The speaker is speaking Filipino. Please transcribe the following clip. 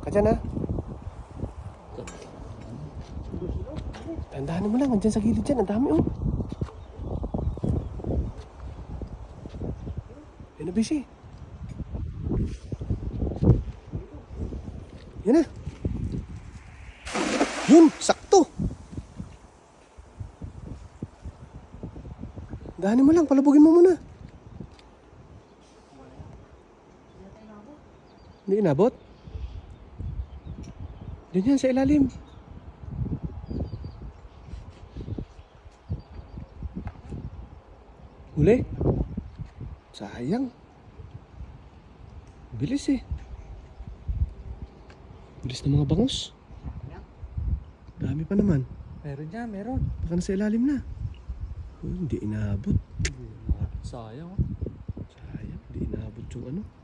ka dyan ha. Tandahan mo lang, andyan sa gilid dyan, ang dami oh. Yan na Bishi. Yan na. Yun, sakto. Dahanin mo lang, palabugin mo muna. Hindi inabot? Diyan yan, sa ilalim. Huli? Sayang. Bilis eh. Bilis ng mga bangus. Dami pa naman. Meron dyan, meron. Baka nasa ilalim na. Oh, hindi inabot. Sayang. Sayang, hindi inabot yung ano.